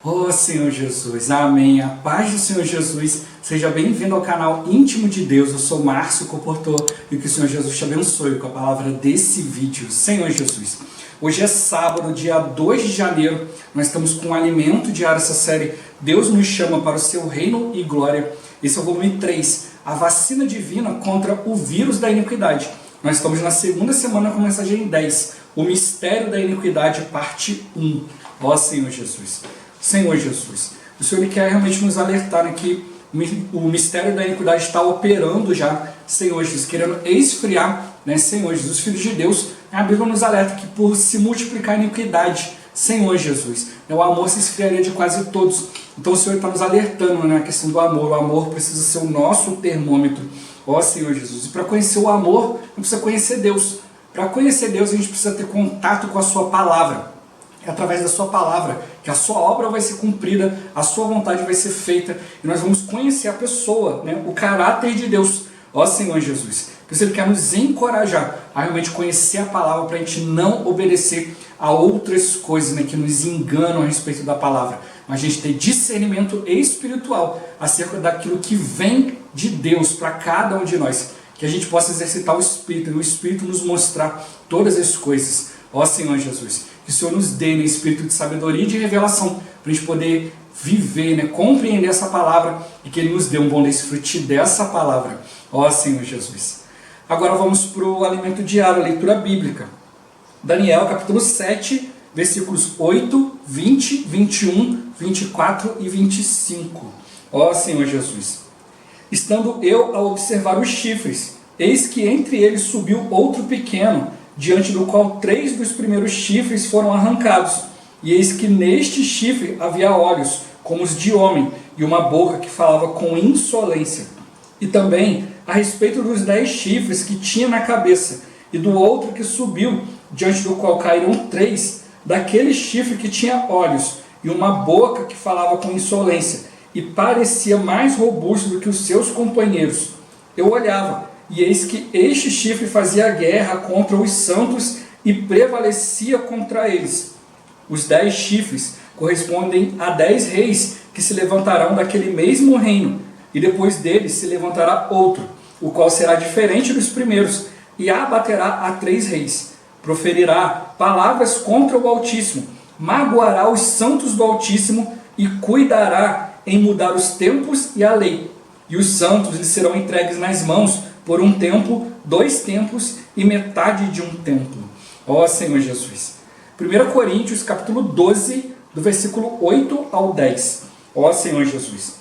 Oh Senhor Jesus, amém. A paz do Senhor Jesus, seja bem-vindo ao canal Íntimo de Deus. Eu sou Márcio Comportor e que o Senhor Jesus te abençoe com a palavra desse vídeo. Senhor Jesus, hoje é sábado, dia 2 de janeiro, nós estamos com o alimento diário, essa série Deus nos chama para o seu reino e glória. Esse é o volume 3, a vacina divina contra o vírus da iniquidade. Nós estamos na segunda semana com a mensagem 10, o mistério da iniquidade, parte 1. Ó Senhor Jesus. Senhor Jesus, o Senhor quer realmente nos alertar que o mistério da iniquidade está operando já, Senhor Jesus, querendo esfriar, Senhor Jesus, os filhos de Deus. A Bíblia nos alerta que por se multiplicar a iniquidade, Senhor Jesus, o amor se esfriaria de quase todos. Então o Senhor está nos alertando na questão do amor. O amor precisa ser o nosso termômetro, ó Senhor Jesus. E para conhecer o amor, não precisa conhecer Deus. Para conhecer Deus, a gente precisa ter contato com a sua palavra. É através da sua palavra que a sua obra vai ser cumprida, a sua vontade vai ser feita, e nós vamos conhecer a pessoa, o caráter de Deus, ó Senhor Jesus. Por isso Ele quer nos encorajar a realmente conhecer a palavra, para a gente não obedecer a outras coisas que nos enganam a respeito da palavra, mas a gente ter discernimento espiritual acerca daquilo que vem de Deus para cada um de nós, que a gente possa exercitar o Espírito, e o Espírito nos mostrar todas as coisas, ó Senhor Jesus. Que o Senhor nos dê espírito de sabedoria e de revelação, para a gente poder viver, compreender essa palavra, e que Ele nos dê um bom desfrute dessa palavra, ó Senhor Jesus. Agora vamos para o alimento diário, a leitura bíblica. Daniel capítulo 7, versículos 8, 20, 21, 24 e 25. Ó Senhor Jesus. Estando eu a observar os chifres, eis que entre eles subiu outro pequeno, diante do qual 3 dos primeiros chifres foram arrancados. E eis que neste chifre havia olhos, como os de homem, e uma boca que falava com insolência. E também a respeito dos 10 chifres que tinha na cabeça, e do outro que subiu, diante do qual caíram 3, daquele chifre que tinha olhos, e uma boca que falava com insolência, e parecia mais robusto do que os seus companheiros. Eu olhava, e eis que este chifre fazia guerra contra os santos e prevalecia contra eles. Os 10 chifres correspondem a 10 reis que se levantarão daquele mesmo reino, e depois deles se levantará outro, o qual será diferente dos primeiros, e abaterá a 3 reis. Proferirá palavras contra o Altíssimo, magoará os santos do Altíssimo e cuidará em mudar os tempos e a lei. E os santos lhe serão entregues nas mãos por um tempo, 2 tempos e metade de um tempo. Ó Senhor Jesus. 1 Coríntios capítulo 12, do versículo 8 ao 10. Ó Senhor Jesus.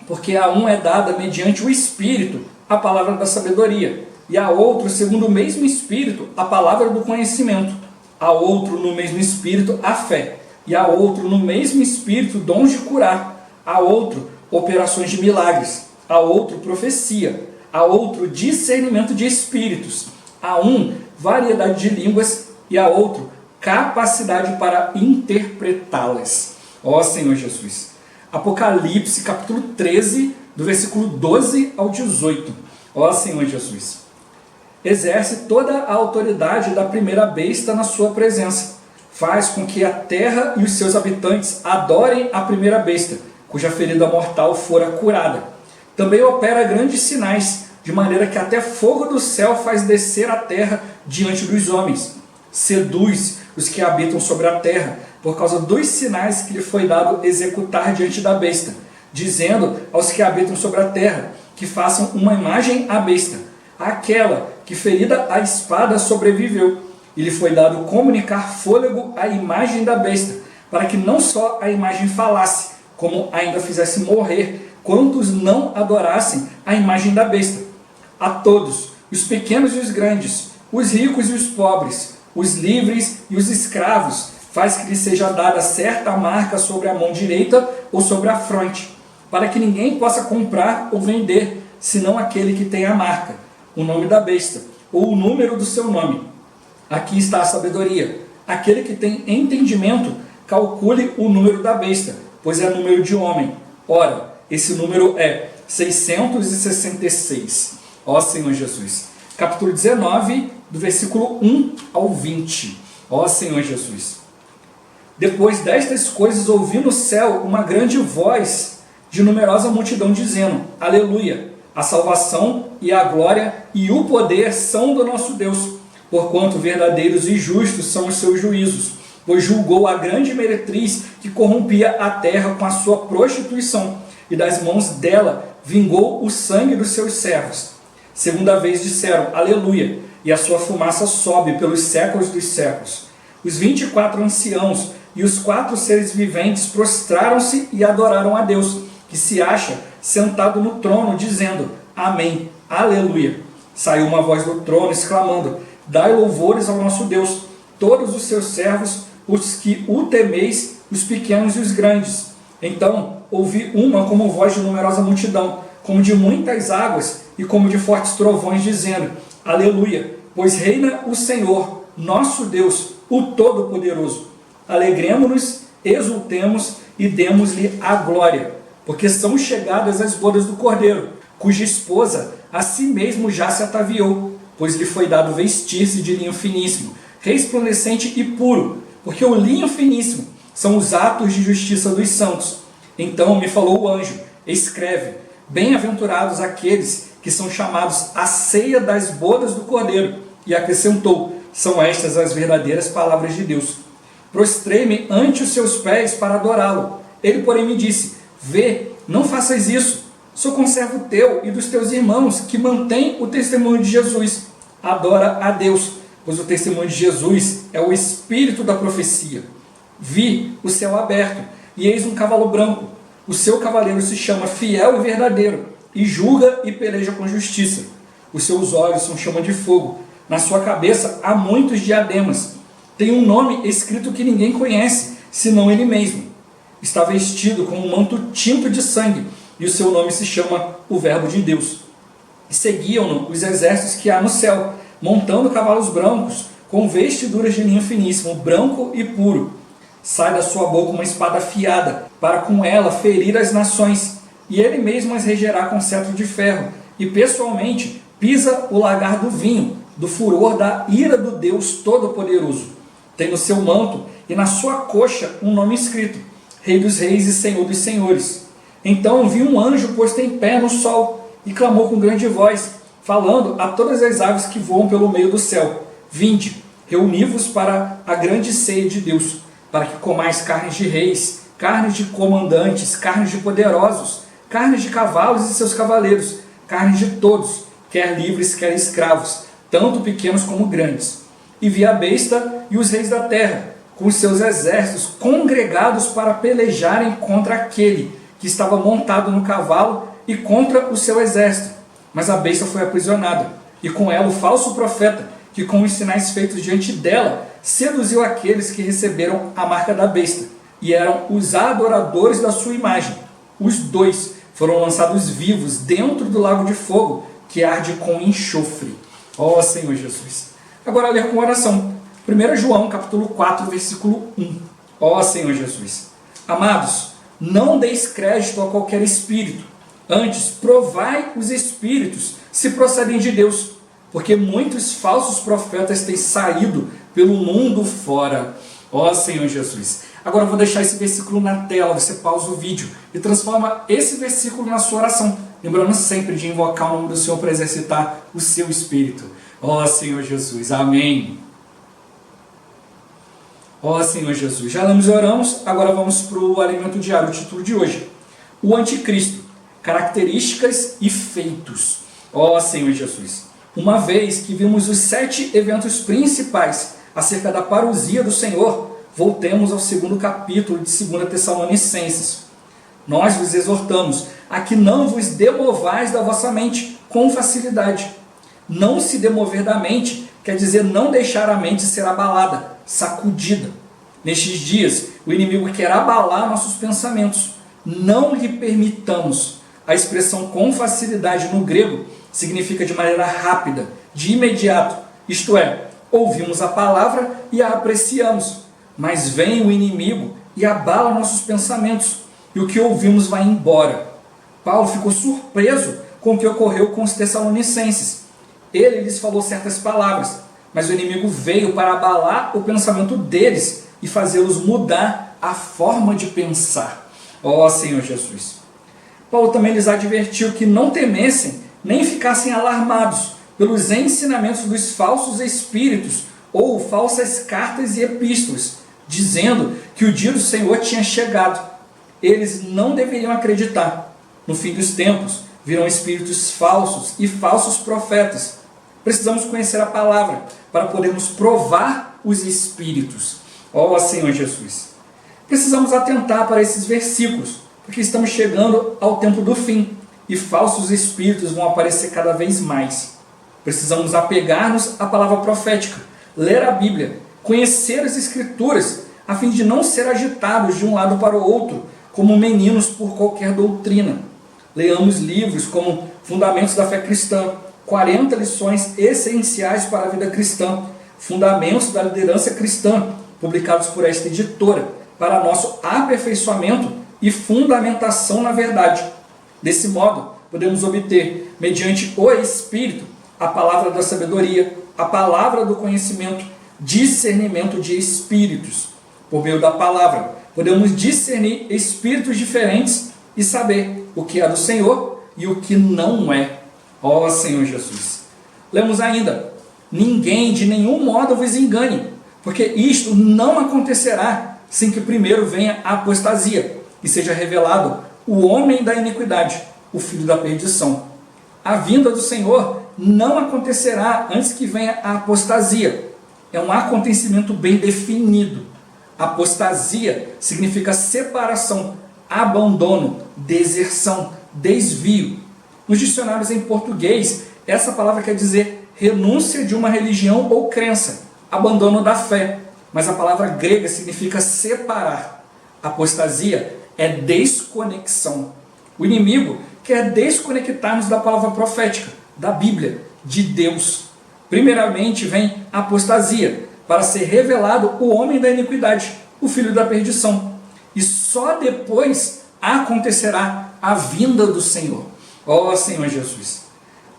Porque a um é dada mediante o Espírito a palavra da sabedoria, e a outro, segundo o mesmo Espírito, a palavra do conhecimento, a outro, no mesmo Espírito, a fé, e a outro, no mesmo Espírito, dons de curar, a outro, operações de milagres, a outro, profecia, a outro, discernimento de espíritos, a um, variedade de línguas, e a outro, capacidade para interpretá-las. Ó Senhor Jesus. Apocalipse, capítulo 13, do versículo 12 ao 18. Ó Senhor Jesus. Exerce toda a autoridade da primeira besta na sua presença. Faz com que a terra e os seus habitantes adorem a primeira besta, cuja ferida mortal fora curada. Também opera grandes sinais, de maneira que até fogo do céu faz descer a terra diante dos homens. Seduz os que habitam sobre a terra, por causa dos sinais que lhe foi dado executar diante da besta, dizendo aos que habitam sobre a terra, que façam uma imagem à besta, aquela que ferida a espada sobreviveu, e lhe foi dado comunicar fôlego à imagem da besta, para que não só a imagem falasse, como ainda fizesse morrer quantos não adorassem a imagem da besta. A todos, os pequenos e os grandes, os ricos e os pobres, os livres e os escravos, faz que lhe seja dada certa marca sobre a mão direita ou sobre a fronte, para que ninguém possa comprar ou vender, senão aquele que tem a marca, o nome da besta, ou o número do seu nome. Aqui está a sabedoria. Aquele que tem entendimento, calcule o número da besta, pois é número de homem. Ora, esse número é 666. Ó Senhor Jesus. Capítulo 19, do versículo 1 ao 20. Ó Senhor Jesus. Depois destas coisas ouvi no céu uma grande voz de numerosa multidão dizendo: Aleluia! A salvação e a glória e o poder são do nosso Deus, porquanto verdadeiros e justos são os seus juízos, pois julgou a grande meretriz que corrompia a terra com a sua prostituição, e das mãos dela vingou o sangue dos seus servos. Segunda vez disseram: Aleluia! E a sua fumaça sobe pelos séculos dos séculos. Os 24 anciãos e os 4 seres viventes prostraram-se e adoraram a Deus, que se acha sentado no trono, dizendo: Amém, Aleluia. Saiu uma voz do trono exclamando: Dai louvores ao nosso Deus, todos os seus servos, os que o temeis, os pequenos e os grandes. Então ouvi uma como voz de numerosa multidão, como de muitas águas e como de fortes trovões, dizendo: Aleluia, pois reina o Senhor, nosso Deus, o Todo-Poderoso. Alegremo-nos, exultemos e demos-lhe a glória, porque são chegadas as bodas do Cordeiro, cuja esposa a si mesmo já se ataviou, pois lhe foi dado vestir-se de linho finíssimo, resplandecente e puro, porque o linho finíssimo são os atos de justiça dos santos. Então me falou o anjo: escreve: bem-aventurados aqueles que são chamados à ceia das bodas do Cordeiro. E acrescentou: são estas as verdadeiras palavras de Deus. Prostrei-me ante os seus pés para adorá-lo. Ele, porém, me disse: vê, não faças isso. Sou conservo teu e dos teus irmãos, que mantêm o testemunho de Jesus. Adora a Deus, pois o testemunho de Jesus é o espírito da profecia. Vi o céu aberto, e eis um cavalo branco. O seu cavaleiro se chama Fiel e Verdadeiro, e julga e peleja com justiça. Os seus olhos são chama de fogo. Na sua cabeça há muitos diademas. Tem um nome escrito que ninguém conhece, senão ele mesmo. Está vestido com um manto tinto de sangue, e o seu nome se chama o Verbo de Deus. E seguiam-no os exércitos que há no céu, montando cavalos brancos, com vestiduras de linho finíssimo, branco e puro. Sai da sua boca uma espada afiada, para com ela ferir as nações, e ele mesmo as regerá com cetro de ferro, e pessoalmente pisa o lagar do vinho, do furor da ira do Deus Todo-Poderoso. Tem no seu manto e na sua coxa um nome escrito: Rei dos Reis e Senhor dos Senhores. Então vi um anjo posto em pé no sol, e clamou com grande voz, falando a todas as aves que voam pelo meio do céu: Vinde, reuni-vos para a grande ceia de Deus, para que comais carnes de reis, carnes de comandantes, carnes de poderosos, carnes de cavalos e seus cavaleiros, carnes de todos, quer livres, quer escravos, tanto pequenos como grandes. E vi a besta e os reis da terra, com os seus exércitos, congregados para pelejarem contra aquele que estava montado no cavalo e contra o seu exército. Mas a besta foi aprisionada, e com ela o falso profeta, que com os sinais feitos diante dela, seduziu aqueles que receberam a marca da besta, e eram os adoradores da sua imagem. Os dois foram lançados vivos dentro do lago de fogo, que arde com enxofre. Ó Senhor Jesus! Agora ler com oração. 1 João capítulo 4, versículo 1. Ó Senhor Jesus! Amados, não deis crédito a qualquer espírito, antes provai os espíritos se procedem de Deus, porque muitos falsos profetas têm saído pelo mundo fora. Ó Senhor Jesus! Agora eu vou deixar esse versículo na tela, você pausa o vídeo e transforma esse versículo na sua oração, lembrando sempre de invocar o nome do Senhor para exercitar o seu espírito. Ó Senhor Jesus, amém. Ó Senhor Jesus, já lemos e oramos, agora vamos para o alimento diário, o título de hoje: o anticristo, características e feitos. Ó Senhor Jesus, uma vez que vimos os 7 eventos principais acerca da parousia do Senhor, voltemos ao segundo capítulo de 2 Tessalonicenses. Nós vos exortamos a que não vos demovais da vossa mente com facilidade. Não se demover da mente quer dizer não deixar a mente ser abalada, sacudida. Nestes dias, o inimigo quer abalar nossos pensamentos. Não lhe permitamos. A expressão com facilidade no grego significa de maneira rápida, de imediato. Isto é, ouvimos a palavra e a apreciamos, mas vem o inimigo e abala nossos pensamentos, e o que ouvimos vai embora. Paulo ficou surpreso com o que ocorreu com os tessalonicenses. Ele lhes falou certas palavras, mas o inimigo veio para abalar o pensamento deles, e fazê-los mudar a forma de pensar. Ó Senhor Jesus. Paulo também lhes advertiu que não temessem nem ficassem alarmados pelos ensinamentos dos falsos espíritos ou falsas cartas e epístolas, dizendo que o dia do Senhor tinha chegado. Eles não deveriam acreditar. No fim dos tempos, virão espíritos falsos e falsos profetas. Precisamos conhecer a palavra para podermos provar os espíritos. Ó Senhor Jesus. Precisamos atentar para esses versículos, porque estamos chegando ao tempo do fim e falsos espíritos vão aparecer cada vez mais. Precisamos apegar-nos à palavra profética, ler a Bíblia, conhecer as Escrituras, a fim de não ser agitados de um lado para o outro, como meninos por qualquer doutrina. Leamos livros como Fundamentos da Fé Cristã, 40 lições essenciais para a vida cristã, Fundamentos da Liderança Cristã, publicados por esta editora, para nosso aperfeiçoamento e fundamentação na verdade. Desse modo, podemos obter, mediante o Espírito, a palavra da sabedoria, a palavra do conhecimento, discernimento de espíritos. Por meio da palavra, podemos discernir espíritos diferentes e saber o que é do Senhor e o que não é. Ó Senhor Jesus. Lemos ainda: ninguém de nenhum modo vos engane, porque isto não acontecerá sem que primeiro venha a apostasia e seja revelado o homem da iniquidade, o filho da perdição. A vinda do Senhor não acontecerá antes que venha a apostasia. É um acontecimento bem definido. Apostasia significa separação, abandono, deserção, desvio. Nos dicionários em português, essa palavra quer dizer renúncia de uma religião ou crença, abandono da fé. Mas a palavra grega significa separar. Apostasia é desconexão. O inimigo quer desconectar-nos da palavra profética, da Bíblia, de Deus. Primeiramente vem a apostasia, para ser revelado o homem da iniquidade, o filho da perdição. E só depois acontecerá a vinda do Senhor. Ó Senhor Jesus.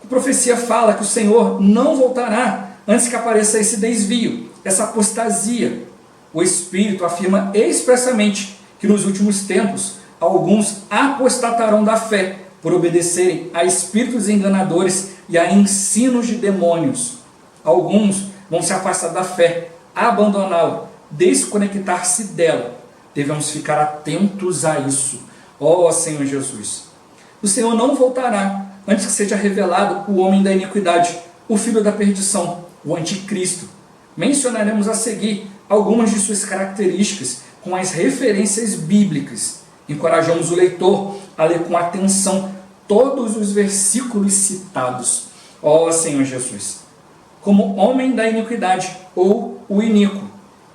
A profecia fala que o Senhor não voltará antes que apareça esse desvio, essa apostasia. O Espírito afirma expressamente que nos últimos tempos alguns apostatarão da fé por obedecerem a espíritos enganadores e a ensinos de demônios. Alguns vão se afastar da fé, abandoná-la, desconectar-se dela. Devemos ficar atentos a isso. Ó Senhor Jesus. O Senhor não voltará antes que seja revelado o homem da iniquidade, o filho da perdição, o anticristo. Mencionaremos a seguir algumas de suas características com as referências bíblicas. Encorajamos o leitor a ler com atenção todos os versículos citados. Ó Senhor Jesus. Como homem da iniquidade, ou o iníquo.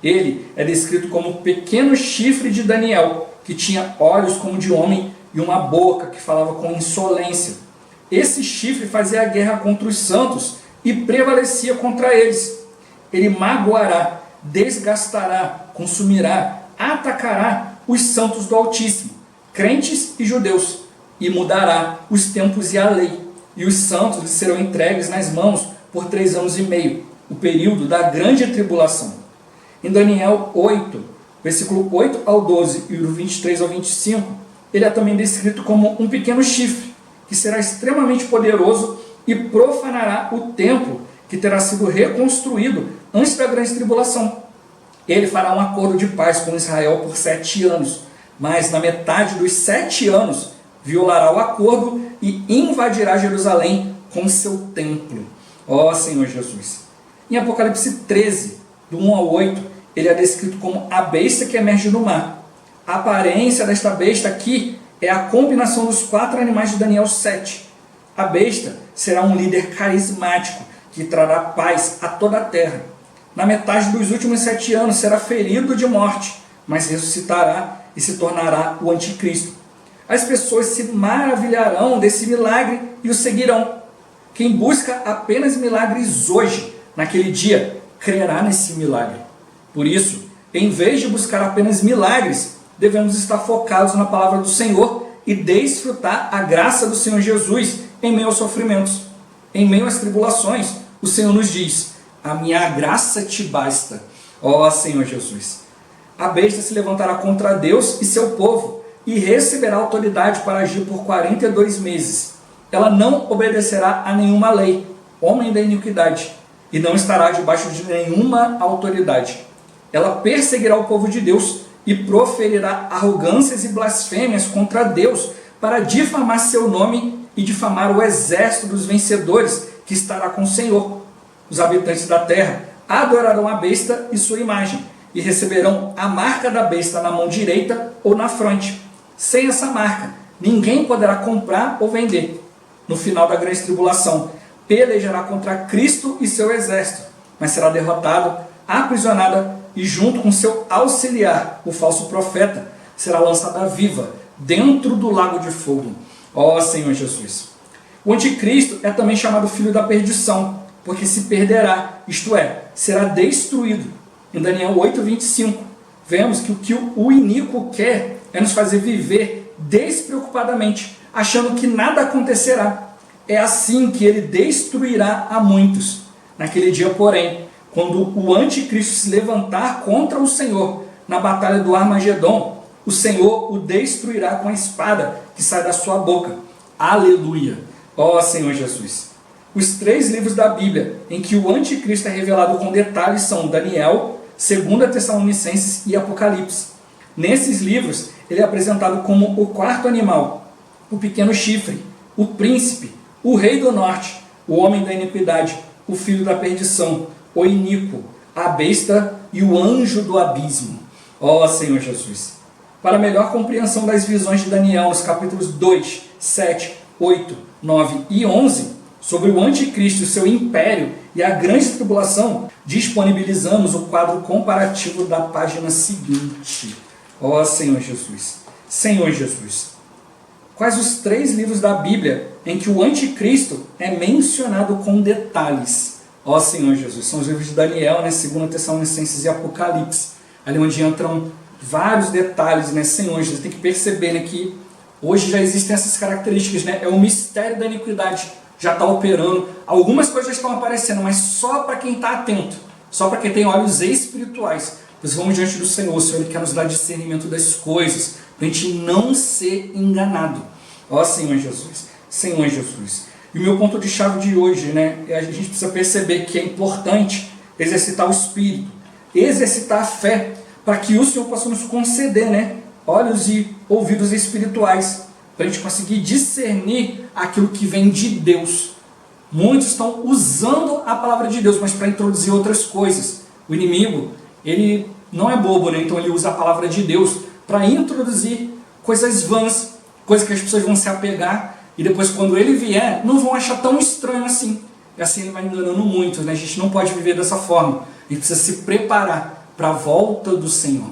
Ele é descrito como o pequeno chifre de Daniel, que tinha olhos como de homem e uma boca que falava com insolência. Esse chifre fazia a guerra contra os santos e prevalecia contra eles. Ele magoará, desgastará, consumirá, atacará os santos do Altíssimo, crentes e judeus, e mudará os tempos e a lei, e os santos lhes serão entregues nas mãos por 3 anos e meio, o período da grande tribulação. Em Daniel 8, versículo 8 ao 12 e do 23 ao 25, ele é também descrito como um pequeno chifre, que será extremamente poderoso e profanará o templo que terá sido reconstruído antes da grande tribulação. Ele fará um acordo de paz com Israel por 7 anos, mas na metade dos 7 anos violará o acordo e invadirá Jerusalém com seu templo. Ó Senhor Jesus. Em Apocalipse 13, do 1 ao 8, ele é descrito como a besta que emerge do mar. A aparência desta besta aqui é a combinação dos 4 animais de Daniel 7. A besta será um líder carismático que trará paz a toda a terra. Na metade dos últimos 7 anos será ferido de morte, mas ressuscitará e se tornará o anticristo. As pessoas se maravilharão desse milagre e o seguirão. Quem busca apenas milagres hoje, naquele dia, crerá nesse milagre. Por isso, em vez de buscar apenas milagres, devemos estar focados na palavra do Senhor e desfrutar a graça do Senhor Jesus em meio aos sofrimentos. Em meio às tribulações, o Senhor nos diz: a minha graça te basta. Ó Senhor Jesus. A besta se levantará contra Deus e seu povo, e receberá autoridade para agir por 42 meses. Ela não obedecerá a nenhuma lei, homem da iniquidade, e não estará debaixo de nenhuma autoridade. Ela perseguirá o povo de Deus e proferirá arrogâncias e blasfêmias contra Deus para difamar seu nome e difamar o exército dos vencedores que estará com o Senhor. Os habitantes da terra adorarão a besta e sua imagem e receberão a marca da besta na mão direita ou na fronte. Sem essa marca, ninguém poderá comprar ou vender. No final da grande tribulação, pelejará contra Cristo e seu exército, mas será derrotado, aprisionada e junto com seu auxiliar, o falso profeta, será lançada viva dentro do lago de fogo. Ó Senhor Jesus! O anticristo é também chamado filho da perdição, porque se perderá, isto é, será destruído. Em Daniel 8:25, vemos que o que o iníquo quer é nos fazer viver despreocupadamente, achando que nada acontecerá. É assim que ele destruirá a muitos. Naquele dia, porém, quando o anticristo se levantar contra o Senhor na batalha do Armagedon, o Senhor o destruirá com a espada que sai da sua boca. Aleluia! Ó Senhor Jesus! Os 3 livros da Bíblia em que o anticristo é revelado com detalhes são Daniel, 2 Tessalonicenses e Apocalipse. Nesses livros, ele é apresentado como o 4º animal, o pequeno chifre, o príncipe, o rei do norte, o homem da iniquidade, o filho da perdição, o iníquo, a besta e o anjo do abismo. Ó Senhor Jesus! Para melhor compreensão das visões de Daniel nos capítulos 2, 7, 8, 9 e 11, sobre o anticristo e seu império e a grande tribulação, disponibilizamos o quadro comparativo da página seguinte. Ó Senhor Jesus! Senhor Jesus! Quais os 3 livros da Bíblia em que o anticristo é mencionado com detalhes? Ó Senhor Jesus! São os livros de Daniel, 2 Tessalonicenses e Apocalipse, ali onde entram vários detalhes, Senhor Jesus, tem que perceber, que hoje já existem essas características, É o mistério da iniquidade, já está operando, algumas coisas estão aparecendo, mas só para quem está atento, só para quem tem olhos espirituais. Pois vamos diante do Senhor, o Senhor ele quer nos dar discernimento das coisas, para a gente não ser enganado. Ó Senhor Jesus, Senhor Jesus. E o meu ponto de chave de hoje, a gente precisa perceber que é importante exercitar o Espírito, exercitar a fé, para que o Senhor possa nos conceder, olhos e ouvidos espirituais, para a gente conseguir discernir aquilo que vem de Deus. Muitos estão usando a palavra de Deus, mas para introduzir outras coisas. O inimigo, ele não é bobo, então ele usa a palavra de Deus para introduzir coisas vãs, coisas que as pessoas vão se apegar, e depois quando ele vier, não vão achar tão estranho assim. E assim ele vai enganando muito, A gente não pode viver dessa forma. A gente precisa se preparar para a volta do Senhor.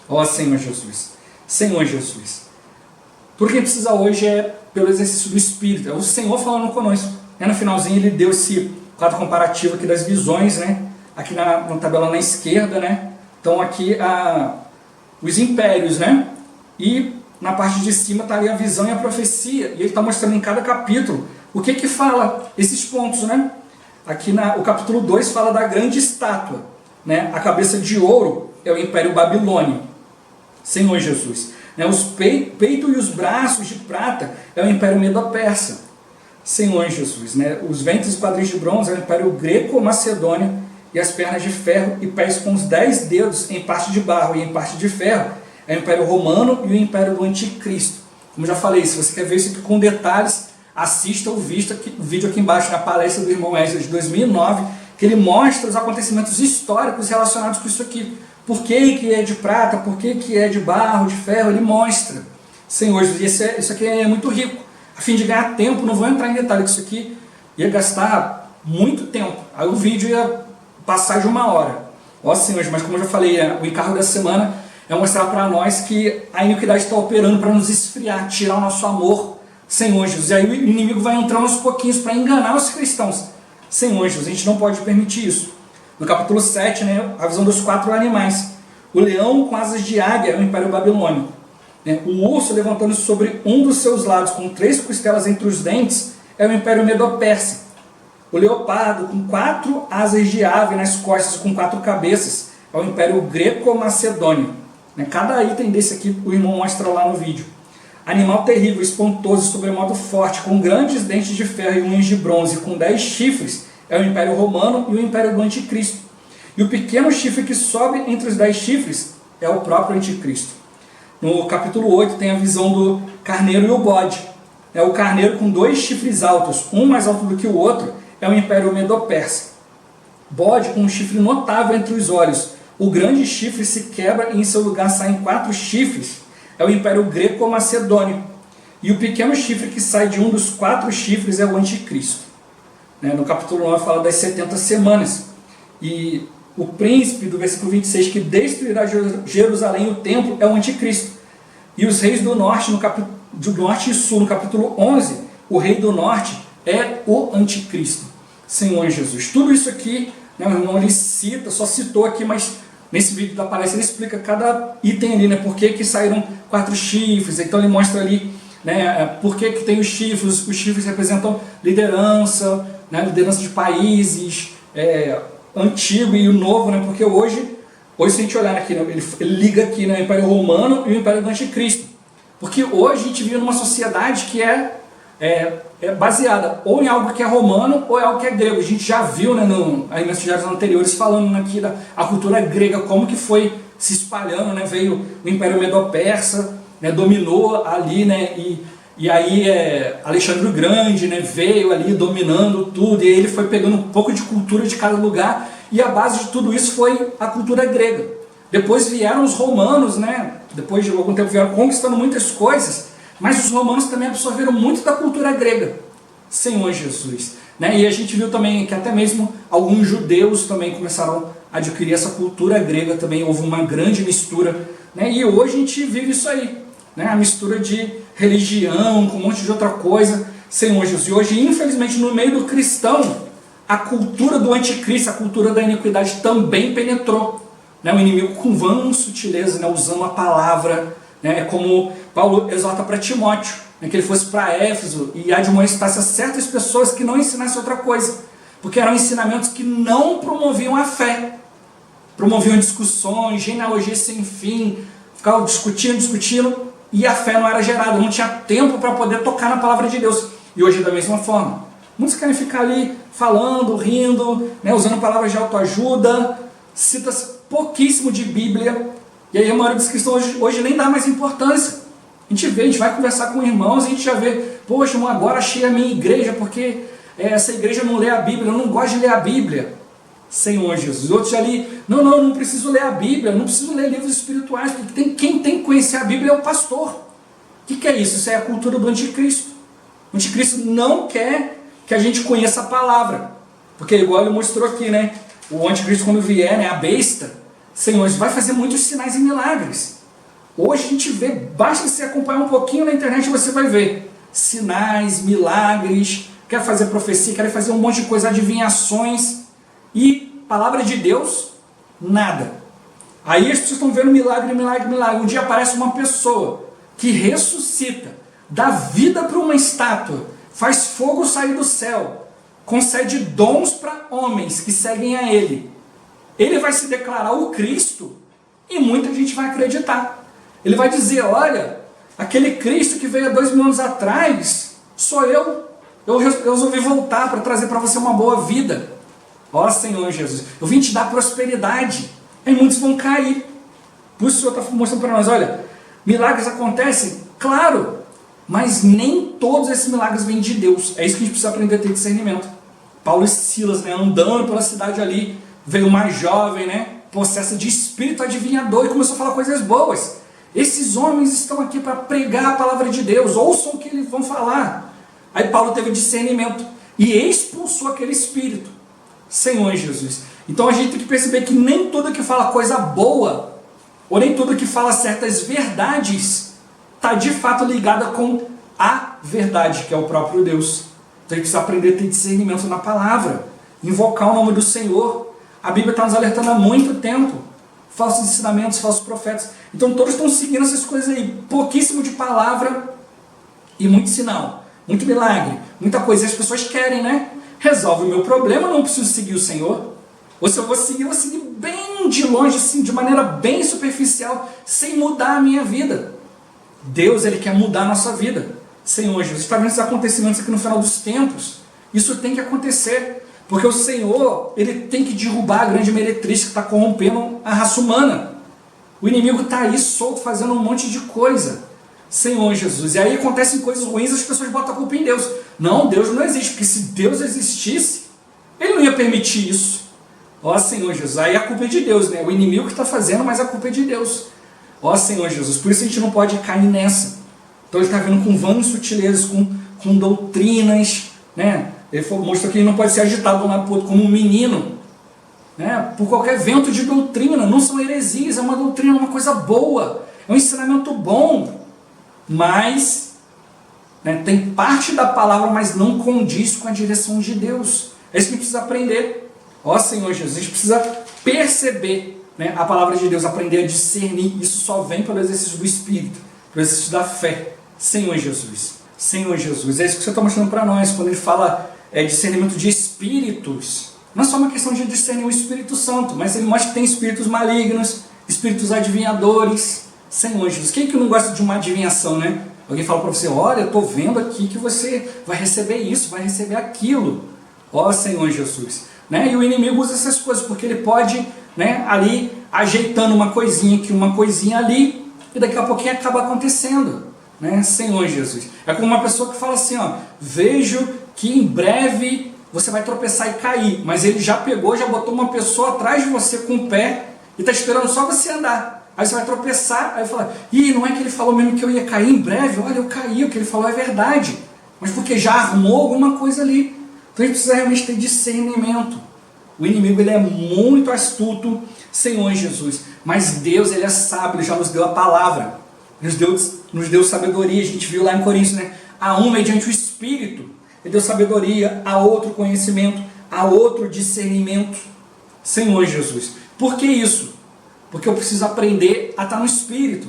Ó Senhor Jesus! Senhor Jesus! Tudo que a gente precisa hoje é pelo exercício do Espírito, é o Senhor falando conosco. No finalzinho ele deu esse quadro comparativo aqui das visões, aqui na tabela na esquerda, então aqui os impérios, e na parte de cima está ali a visão e a profecia, e ele está mostrando em cada capítulo o que fala esses pontos, Aqui o capítulo 2 fala da grande estátua, a cabeça de ouro é o Império Babilônio. Senhor Jesus! Os peitos e os braços de prata é o Império Medo-Persa. Senhor Jesus! Os ventres e quadris de bronze é o Império Greco-Macedônio, e as pernas de ferro e pés com os 10 dedos em parte de barro e em parte de ferro é o Império Romano e o Império do Anticristo. Como já falei, se você quer ver isso aqui com detalhes, assista o vídeo aqui embaixo na palestra do irmão Wesley de 2009, que ele mostra os acontecimentos históricos relacionados com isso aqui. Por que é de prata, por que é de barro, de ferro, ele mostra. Senhor, isso aqui é muito rico. A fim de ganhar tempo, não vou entrar em detalhe, que isso aqui ia gastar muito tempo. Aí o vídeo ia passar de 1 hora. Ó Senhor, mas como eu já falei, o encargo da semana é mostrar para nós que a iniquidade está operando para nos esfriar, tirar o nosso amor. Senhor Jesus, e aí o inimigo vai entrando aos pouquinhos para enganar os cristãos. Senhor Jesus, a gente não pode permitir isso. No capítulo 7, a visão dos 4 animais. O leão com asas de águia é o Império Babilônico. O urso levantando-se sobre um dos seus lados com 3 costelas entre os dentes é o Império Medo-Persa. O leopardo com 4 asas de ave nas costas com 4 cabeças é o Império Greco-Macedônio. né? Cada item desse aqui o irmão mostra lá no vídeo. Animal terrível, espantoso, sobremodo forte, com grandes dentes de ferro e unhas de bronze, com 10 chifres, é o Império Romano e o Império do Anticristo. E o pequeno chifre que sobe entre os 10 chifres é o próprio Anticristo. No capítulo 8 tem a visão do carneiro e o bode. É o carneiro com 2 chifres altos, um mais alto do que o outro, é o Império Medo-Persa. Bode com um chifre notável entre os olhos. O grande chifre se quebra e em seu lugar saem 4 chifres. É o Império Greco-Macedônio. E o pequeno chifre que sai de um dos 4 chifres é o Anticristo. No capítulo 9 fala das 70 semanas. E o príncipe do versículo 26 que destruirá Jerusalém e o templo é o Anticristo. E os reis do norte, do norte e sul, no capítulo 11, o rei do norte é o Anticristo. Senhor Jesus. Tudo isso aqui, o irmão ele cita, só citou aqui, mas nesse vídeo da palestra ele explica cada item ali, por que saíram 4 chifres. Então ele mostra ali, por que tem os chifres representam liderança, liderança de países, antigo e o novo, porque hoje se a gente olhar aqui, ele liga aqui no Império Romano e o Império do Anticristo. Porque hoje a gente vive numa sociedade que é baseada ou em algo que é romano ou em algo que é grego. A gente já viu aí nos diários anteriores falando aqui da cultura grega, como que foi se espalhando, veio o Império Medo-Persa, dominou ali, e aí Alexandre o Grande veio ali dominando tudo, e aí ele foi pegando um pouco de cultura de cada lugar, e a base de tudo isso foi a cultura grega. Depois vieram os romanos, depois de algum tempo vieram conquistando muitas coisas, mas os romanos também absorveram muito da cultura grega. Senhor Jesus. E a gente viu também que até mesmo alguns judeus também começaram a adquirir essa cultura grega também, houve uma grande mistura, e hoje a gente vive isso aí, a mistura de religião com um monte de outra coisa. Senhor Jesus. E hoje, infelizmente, no meio do cristão, a cultura do anticristo, a cultura da iniquidade também penetrou. O inimigo com vã sutileza, usando a palavra, como Paulo exorta para Timóteo, que ele fosse para Éfeso e admoestasse a certas pessoas que não ensinassem outra coisa, porque eram ensinamentos que não promoviam a fé, promoviam discussões, genealogias sem fim, ficavam discutindo, e a fé não era gerada, não tinha tempo para poder tocar na palavra de Deus. E hoje da mesma forma, muitos querem ficar ali falando, rindo, usando palavras de autoajuda, cita-se pouquíssimo de Bíblia, e aí a maioria dos cristãos hoje nem dá mais importância. A gente vai conversar com irmãos, a gente já vê, poxa, irmão, agora achei a minha igreja, porque essa igreja não lê a Bíblia, eu não gosto de ler a Bíblia. Senhor Jesus. Outros ali, não preciso ler a Bíblia, não preciso ler livros espirituais, porque quem tem que conhecer a Bíblia é o pastor. O que é isso? Isso é a cultura do anticristo. O anticristo não quer que a gente conheça a palavra, porque igual ele mostrou aqui, o anticristo quando vier, a besta, Senhor, vai fazer muitos sinais e milagres. Hoje a gente vê, basta você acompanhar um pouquinho na internet e você vai ver sinais, milagres, quer fazer profecia, quer fazer um monte de coisa, adivinhações, e palavra de Deus, nada. Aí as pessoas estão vendo milagre. Um dia aparece uma pessoa que ressuscita, dá vida para uma estátua, faz fogo sair do céu, concede dons para homens que seguem a ele. Ele vai se declarar o Cristo e muita gente vai acreditar. Ele vai dizer, olha, aquele Cristo que veio há 2000 anos atrás, sou eu. Eu resolvi voltar para trazer para você uma boa vida. Ó Senhor Jesus, eu vim te dar prosperidade. Aí muitos vão cair. Por isso o Senhor está mostrando para nós, olha, milagres acontecem? Claro, mas nem todos esses milagres vêm de Deus. É isso que a gente precisa aprender a ter discernimento. Paulo e Silas, andando pela cidade ali, veio uma jovem, possessa de espírito adivinhador, e começou a falar coisas boas. Esses homens estão aqui para pregar a palavra de Deus, ouçam o que eles vão falar. Aí Paulo teve discernimento e expulsou aquele espírito. Senhor Jesus. Então a gente tem que perceber que nem tudo que fala coisa boa, ou nem tudo que fala certas verdades, está de fato ligada com a verdade, que é o próprio Deus. Então a gente precisa aprender a ter discernimento na palavra, invocar o nome do Senhor. A Bíblia está nos alertando há muito tempo. Falsos ensinamentos, falsos profetas. Então todos estão seguindo essas coisas aí. Pouquíssimo de palavra e muito sinal, muito milagre, muita coisa. E as pessoas querem, Resolve o meu problema, não preciso seguir o Senhor. Ou se eu vou seguir bem de longe, assim, de maneira bem superficial, sem mudar a minha vida. Deus, Ele quer mudar a nossa vida. Senhor Jesus, está vendo esses acontecimentos aqui no final dos tempos? Isso tem que acontecer, porque o Senhor, Ele tem que derrubar a grande meretriz que está corrompendo a raça humana. O inimigo está aí solto, fazendo um monte de coisa. Senhor Jesus, e aí acontecem coisas ruins, as pessoas botam a culpa em Deus. Não, Deus não existe, porque se Deus existisse, Ele não ia permitir isso. Ó Senhor Jesus, aí a culpa é de Deus, né? O inimigo que está fazendo, mas a culpa é de Deus. Ó Senhor Jesus, por isso a gente não pode cair nessa. Então ele está vindo com vãs sutilezas, com doutrinas, né? Ele mostrou que ele não pode ser agitado de um lado para o outro como um menino, né? Por qualquer vento de doutrina. Não são heresias, é uma doutrina, uma coisa boa, é um ensinamento bom, mas né, tem parte da palavra, mas não condiz com a direção de Deus. É isso que a gente precisa aprender. Ó Senhor Jesus, a gente precisa perceber, né, a palavra de Deus, aprender a discernir. Isso só vem pelo exercício do Espírito, pelo exercício da fé. Senhor Jesus, Senhor Jesus, é isso que você está mostrando para nós, quando ele fala discernimento de espíritos. Não é só uma questão de discernir o Espírito Santo, mas ele mostra que tem espíritos malignos, espíritos adivinhadores. Senhor Jesus, quem que não gosta de uma adivinhação, né? Alguém fala para você, olha, eu estou vendo aqui que você vai receber isso, vai receber aquilo. Ó Senhor Jesus. Né? E o inimigo usa essas coisas, porque ele pode, né, ali ajeitando uma coisinha aqui, uma coisinha ali, e daqui a pouquinho acaba acontecendo. Né? Senhor Jesus. É como uma pessoa que fala assim, ó, vejo que em breve você vai tropeçar e cair, mas ele já pegou, já botou uma pessoa atrás de você com o pé e está esperando só você andar. Aí você vai tropeçar, aí fala, ih, não é que ele falou mesmo que eu ia cair em breve? Olha, eu caí, o que ele falou é verdade. Mas porque já armou alguma coisa ali. Então a gente precisa realmente ter discernimento. O inimigo, ele é muito astuto, Senhor Jesus. Mas Deus, ele é sábio, ele já nos deu a palavra. Nos deu sabedoria, a gente viu lá em Coríntios, né? A um mediante o Espírito, ele deu sabedoria, a outro conhecimento, a outro discernimento. Senhor Jesus. Por que isso? Porque eu preciso aprender a estar no Espírito.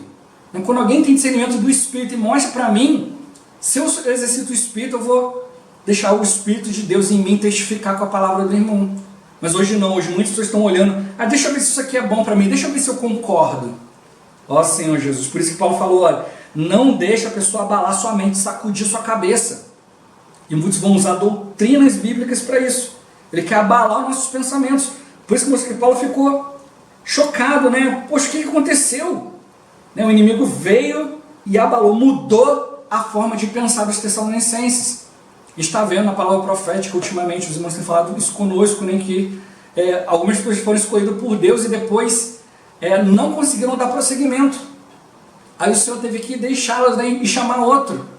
Quando alguém tem discernimento do Espírito e mostra para mim, se eu exercito o Espírito, eu vou deixar o Espírito de Deus em mim testificar com a palavra do irmão. Mas hoje não, hoje muitas pessoas estão olhando, deixa eu ver se isso aqui é bom para mim, deixa eu ver se eu concordo. Ó Senhor Jesus, por isso que Paulo falou, olha, não deixa a pessoa abalar sua mente, sacudir sua cabeça. E muitos vão usar doutrinas bíblicas para isso. Ele quer abalar os nossos pensamentos. Por isso que Paulo ficou chocado, né? Poxa, o que aconteceu? O inimigo veio e abalou, mudou a forma de pensar dos tessalonicenses. Está vendo na palavra profética, ultimamente, os irmãos têm falado isso conosco, né? Que algumas pessoas foram escolhidas por Deus e depois não conseguiram dar prosseguimento. Aí o Senhor teve que deixá-las, né, e chamar outro.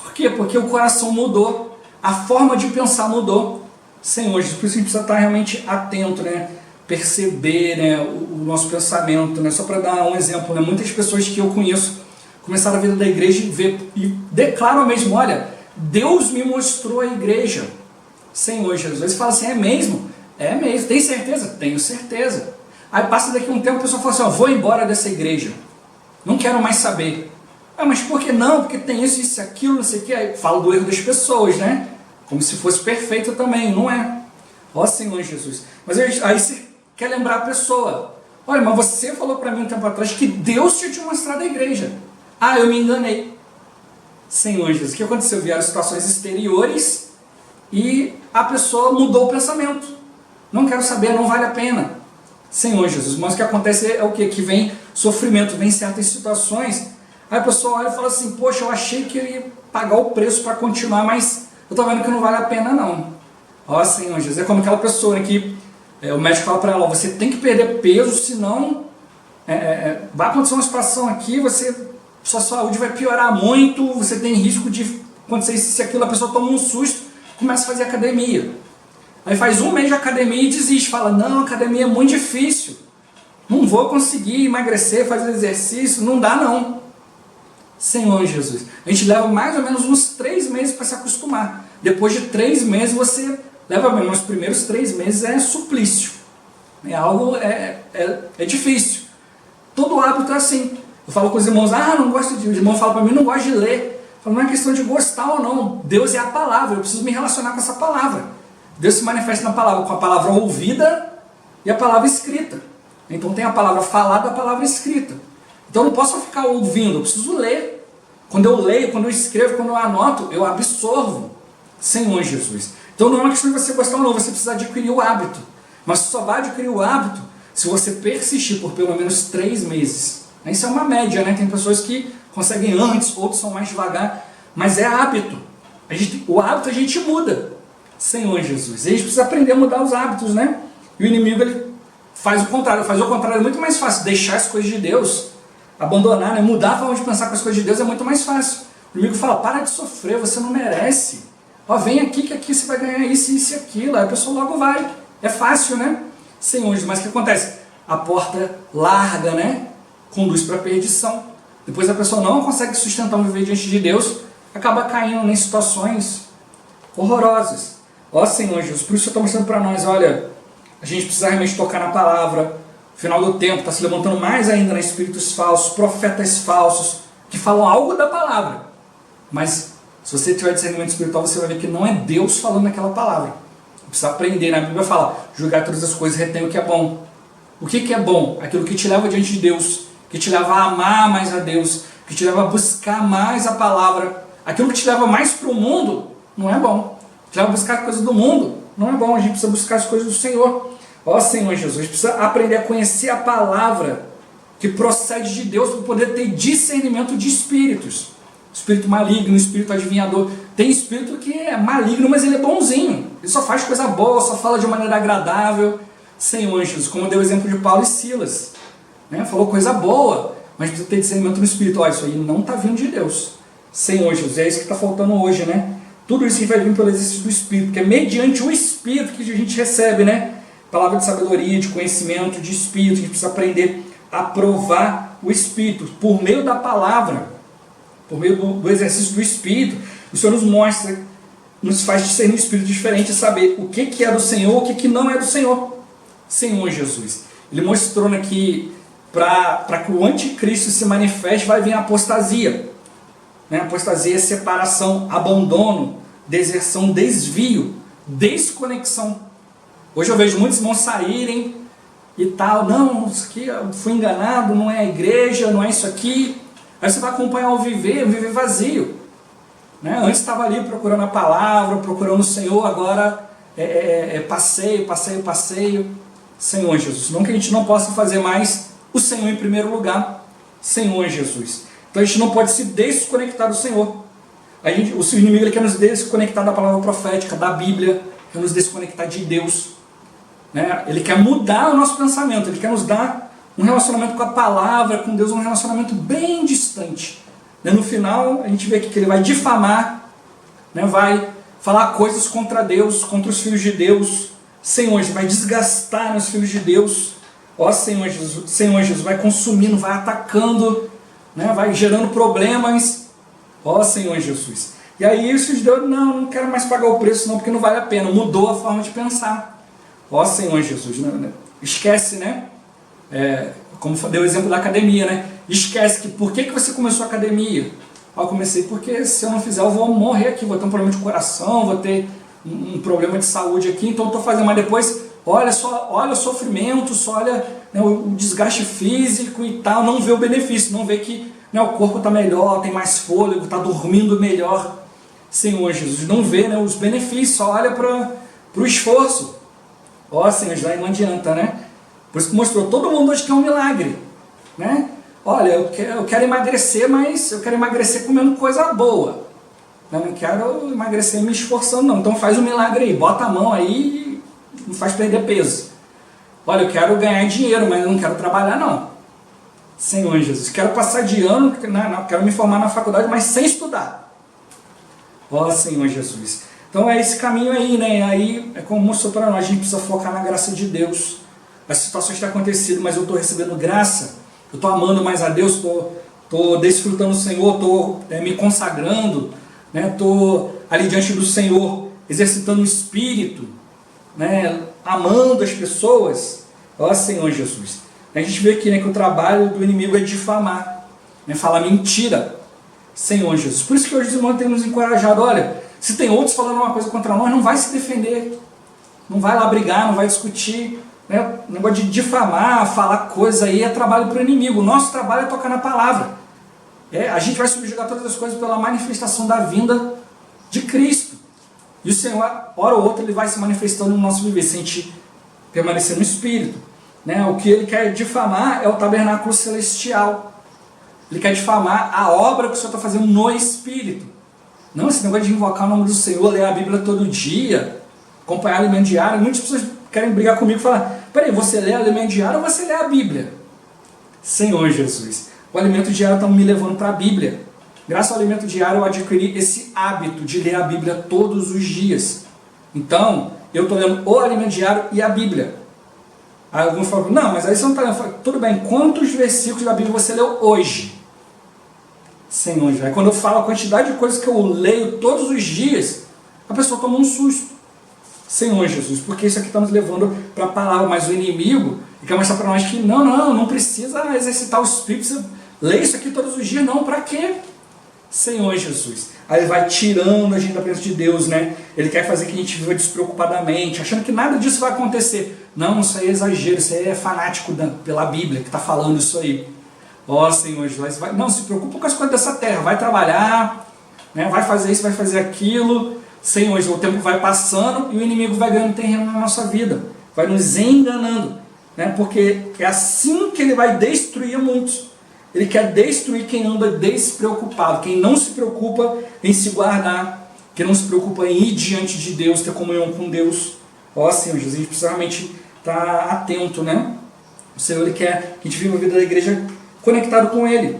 Por quê? Porque o coração mudou, a forma de pensar mudou. Senhor, por isso a gente precisa estar realmente atento, né? Perceber, né, o nosso pensamento, né? Só para dar um exemplo, né? Muitas pessoas que eu conheço começaram a vida da igreja e declaram mesmo, olha, Deus me mostrou a igreja. Senhor Jesus. Eles falam assim, é mesmo? É mesmo. Tem certeza? Tenho certeza. Aí passa daqui um tempo, a pessoa fala assim, vou embora dessa igreja. Não quero mais saber. Mas por que não? Porque tem isso, isso, aquilo, não sei o que. Aí fala do erro das pessoas, né? Como se fosse perfeito também. Não é. Ó Senhor Jesus. Mas aí você quer lembrar a pessoa. Olha, mas você falou para mim um tempo atrás que Deus tinha te mostrado a igreja. Eu me enganei. Senhor Jesus, o que aconteceu? Vieram situações exteriores e a pessoa mudou o pensamento. Não quero saber, não vale a pena. Senhor Jesus, mas o que acontece é o quê? Que vem sofrimento, vem certas situações. Aí a pessoa olha e fala assim, poxa, eu achei que eu ia pagar o preço para continuar, mas eu estou vendo que não vale a pena não. Ó Senhor Jesus, é como aquela pessoa, né, que o médico fala para ela, você tem que perder peso, senão vai acontecer uma situação aqui, sua saúde vai piorar muito, você tem risco de acontecer isso, aquilo, a pessoa toma um susto, começa a fazer academia. Aí faz um mês de academia e desiste, fala, não, academia é muito difícil, não vou conseguir emagrecer, fazer exercício, não dá não. Senhor Jesus, a gente leva mais ou menos uns 3 meses para se acostumar. Depois de 3 meses você leva bem, mas os primeiros 3 meses é suplício. É algo, é difícil. Todo hábito é assim. Eu falo com os irmãos, não gosto de... O irmão fala para mim, não gosto de ler. Eu falo, não é questão de gostar ou não. Deus é a palavra, eu preciso me relacionar com essa palavra. Deus se manifesta na palavra, com a palavra ouvida e a palavra escrita. Então tem a palavra falada, a palavra escrita. Então eu não posso ficar ouvindo, eu preciso ler. Quando eu leio, quando eu escrevo, quando eu anoto, eu absorvo. Senhor Jesus. Então não é uma questão de você gostar ou não, você precisa adquirir o hábito. Mas você só vai adquirir o hábito se você persistir por pelo menos 3 meses. Isso é uma média, né? Tem pessoas que conseguem antes, outros são mais devagar. Mas é hábito. O hábito a gente muda. Senhor Jesus. E a gente precisa aprender a mudar os hábitos, né? E o inimigo, ele faz o contrário. Fazer o contrário é muito mais fácil. Deixar as coisas de Deus, abandonar, né? Mudar a forma de pensar com as coisas de Deus é muito mais fácil. O inimigo fala, para de sofrer, você não merece. Ó, vem aqui que aqui você vai ganhar isso, isso e aquilo. Aí a pessoa logo vai. É fácil, né? Senhor Jesus. Mas o que acontece? A porta larga, né? Conduz para a perdição. Depois a pessoa não consegue sustentar um viver diante de Deus, acaba caindo em situações horrorosas. Ó Senhor Jesus, por isso eu estou mostrando para nós, olha, a gente precisa realmente tocar na palavra. Final do tempo está se levantando mais ainda, né, espíritos falsos, profetas falsos, que falam algo da palavra. Mas se você tiver discernimento espiritual, você vai ver que não é Deus falando aquela palavra. Precisa aprender, né? A Bíblia fala, julgar todas as coisas, retém o que é bom. O que é bom? Aquilo que te leva diante de Deus, que te leva a amar mais a Deus, que te leva a buscar mais a palavra. Aquilo que te leva mais para o mundo, não é bom. Te leva a buscar coisas do mundo, não é bom. A gente precisa buscar as coisas do Senhor. Ó Senhor Jesus, a gente precisa aprender a conhecer a palavra que procede de Deus para poder ter discernimento de espíritos. Espírito maligno, espírito adivinhador. Tem espírito que é maligno, mas ele é bonzinho. Ele só faz coisa boa, só fala de maneira agradável. Senhor Jesus, como deu o exemplo de Paulo e Silas. Né? Falou coisa boa, mas precisa ter discernimento no espírito. Olha, isso aí não está vindo de Deus. Senhor Jesus, é isso que está faltando hoje, né? Tudo isso vai vir pelo exercício do Espírito, porque é mediante o Espírito que a gente recebe, né? Palavra de sabedoria, de conhecimento, de Espírito. A gente precisa aprender a provar o Espírito por meio da palavra, por meio do exercício do Espírito. O Senhor nos mostra, nos faz discernir o Espírito diferente e saber o que é do Senhor, o que não é do Senhor. Senhor Jesus. Ele mostrou que para que o anticristo se manifeste, vai vir a apostasia. Né? Apostasia é separação, abandono, deserção, desvio, desconexão. Hoje eu vejo muitos irmãos saírem e tal, não, isso aqui eu fui enganado, não é a igreja, não é isso aqui. Aí você vai acompanhar o viver vazio. Né? Antes estava ali procurando a palavra, procurando o Senhor, agora passeio. Senhor Jesus, não que a gente não possa fazer mais o Senhor em primeiro lugar. Senhor Jesus. Então a gente não pode se desconectar do Senhor. O inimigo ele quer nos desconectar da palavra profética, da Bíblia, quer nos desconectar de Deus. Né? Ele quer mudar o nosso pensamento, ele quer nos dar um relacionamento com a palavra, com Deus, um relacionamento bem distante. Né? No final, a gente vê que ele vai difamar, né? Vai falar coisas contra Deus, contra os filhos de Deus. Senhor Jesus, vai desgastar os filhos de Deus. Ó Senhor Jesus, vai consumindo, vai atacando, né? Vai gerando problemas. Ó Senhor Jesus. E aí os filhos de Deus, não quero mais pagar o preço não, porque não vale a pena. Mudou a forma de pensar. Ó Senhor Jesus, né? Esquece, né? Como deu o exemplo da academia, né? Esquece que por que você começou a academia? Eu comecei porque se eu não fizer eu vou morrer aqui, vou ter um problema de coração, vou ter um problema de saúde aqui, então eu estou fazendo, mas depois olha o sofrimento, só olha, né, o desgaste físico e tal, não vê o benefício, não vê que, né, o corpo está melhor, tem mais fôlego, está dormindo melhor. Senhor Jesus, não vê, né, os benefícios, só olha para o esforço. Ó Senhor, já não adianta, né? Por isso que mostrou, todo mundo hoje quer um milagre, né? Olha, eu quero emagrecer, mas eu quero emagrecer comendo coisa boa. Não quero emagrecer me esforçando não. Então faz um milagre aí, bota a mão aí e me faz perder peso. Olha, eu quero ganhar dinheiro, mas eu não quero trabalhar não. Senhor Jesus, quero passar de ano, não, quero me formar na faculdade, mas sem estudar. Ó Senhor Jesus. Então é esse caminho aí, né? Aí é como mostrou para nós, a gente precisa focar na graça de Deus. As situações têm acontecido, mas eu estou recebendo graça. Eu estou amando mais a Deus, estou desfrutando o Senhor, estou me consagrando, estou ali diante do Senhor, exercitando o Espírito, né, amando as pessoas. Ó Senhor Jesus. A gente vê aqui, né, que o trabalho do inimigo é difamar, né, falar mentira. Senhor Jesus. Por isso que hoje os irmãos têm nos encorajado, olha, se tem outros falando uma coisa contra nós, não vai se defender, não vai lá brigar, não vai discutir. né? O negócio de difamar, falar coisa aí é trabalho para o inimigo. O nosso trabalho é tocar na palavra. A gente vai subjugar todas as coisas pela manifestação da vinda de Cristo. E o Senhor, hora ou outra, Ele vai se manifestando no nosso viver, se a gente permanecer no Espírito. Né? O que Ele quer difamar é o tabernáculo celestial. Ele quer difamar a obra que o Senhor está fazendo no Espírito. Não esse negócio de invocar o nome do Senhor, ler a Bíblia todo dia, acompanhar o alimento diário. Muitas pessoas querem brigar comigo e falar: peraí, você lê o alimento diário ou você lê a Bíblia? Senhor Jesus, o alimento diário está me levando para a Bíblia. Graças ao alimento diário eu adquiri esse hábito de ler a Bíblia todos os dias. Então, eu estou lendo o alimento diário e a Bíblia. Aí alguns falam: não, mas aí você não está lendo. Eu falo: tudo bem, quantos versículos da Bíblia você leu hoje? Senhor Jesus. Aí quando eu falo a quantidade de coisas que eu leio todos os dias, a pessoa toma um susto. Senhor Jesus, porque isso aqui está nos levando para a palavra, mas o inimigo quer mostrar para nós que não precisa exercitar o Espírito, você lê isso aqui todos os dias, não, para quê? Senhor Jesus. Aí ele vai tirando a gente da presença de Deus, né? Ele quer fazer que a gente viva despreocupadamente, achando que nada disso vai acontecer. Não, isso aí é exagero, isso aí é fanático pela Bíblia que está falando isso aí. Ó Senhor Jesus, não se preocupa com as coisas dessa terra, vai trabalhar, né? Vai fazer isso, vai fazer aquilo. Senhor Jesus, o tempo vai passando e o inimigo vai ganhando terreno na nossa vida, vai nos enganando, né? Porque é assim que ele vai destruir muitos. Ele quer destruir quem anda despreocupado, quem não se preocupa em se guardar, quem não se preocupa em ir diante de Deus, ter comunhão com Deus. Ó Senhor Jesus, a gente precisa realmente estar atento, né? O Senhor Ele quer que a gente viva a vida da igreja conectado com Ele.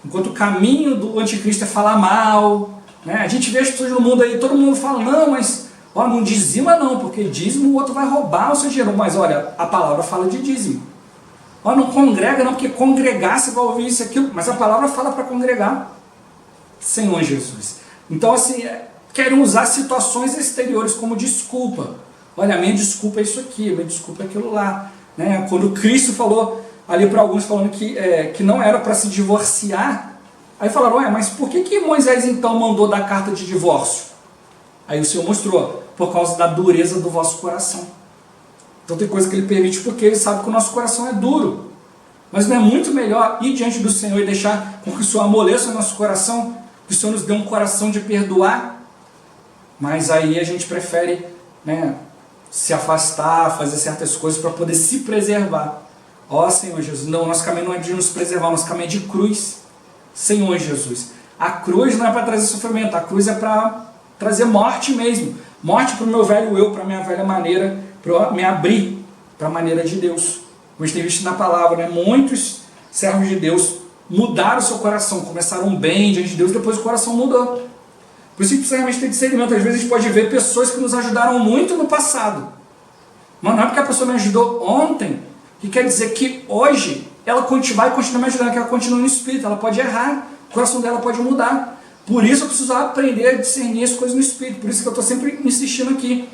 Enquanto o caminho do anticristo é falar mal, né? A gente vê as pessoas no mundo aí, todo mundo fala: não, mas ó, não dizima não, porque dízimo o outro vai roubar o seu dinheiro. Mas olha, a palavra fala de dízimo. Ó, não congrega não, porque congregar você vai ouvir isso e aquilo, mas a palavra fala para congregar. Senhor Jesus. Então assim, querem usar situações exteriores como desculpa. Olha, a minha desculpa é isso aqui, a minha desculpa é aquilo lá. Né? Quando Cristo falou ali para alguns, falando que não era para se divorciar, aí falaram: ué, mas por que Moisés então mandou dar carta de divórcio? Aí o Senhor mostrou: por causa da dureza do vosso coração. Então tem coisa que Ele permite porque Ele sabe que o nosso coração é duro. Mas não é muito melhor ir diante do Senhor e deixar com que o Senhor amoleça o nosso coração, que o Senhor nos dê um coração de perdoar? Mas aí a gente prefere, né, se afastar, fazer certas coisas para poder se preservar. Ó Senhor Jesus, não, nosso caminho não é de nos preservar, nosso caminho é de cruz. Senhor Jesus, a cruz não é para trazer sofrimento, a cruz é para trazer morte mesmo. Morte para o meu velho eu, para a minha velha maneira, para me abrir para a maneira de Deus. Como a gente tem visto na palavra, né? Muitos servos de Deus mudaram o seu coração, começaram bem diante de Deus, depois o coração mudou. Por isso que precisa realmente ter discernimento. Às vezes a gente pode ver pessoas que nos ajudaram muito no passado, mas não é porque a pessoa me ajudou ontem que quer dizer que hoje ela vai continuar me ajudando, que ela continua no Espírito. Ela pode errar, o coração dela pode mudar. Por isso eu preciso aprender a discernir as coisas no Espírito. Por isso que eu estou sempre insistindo aqui.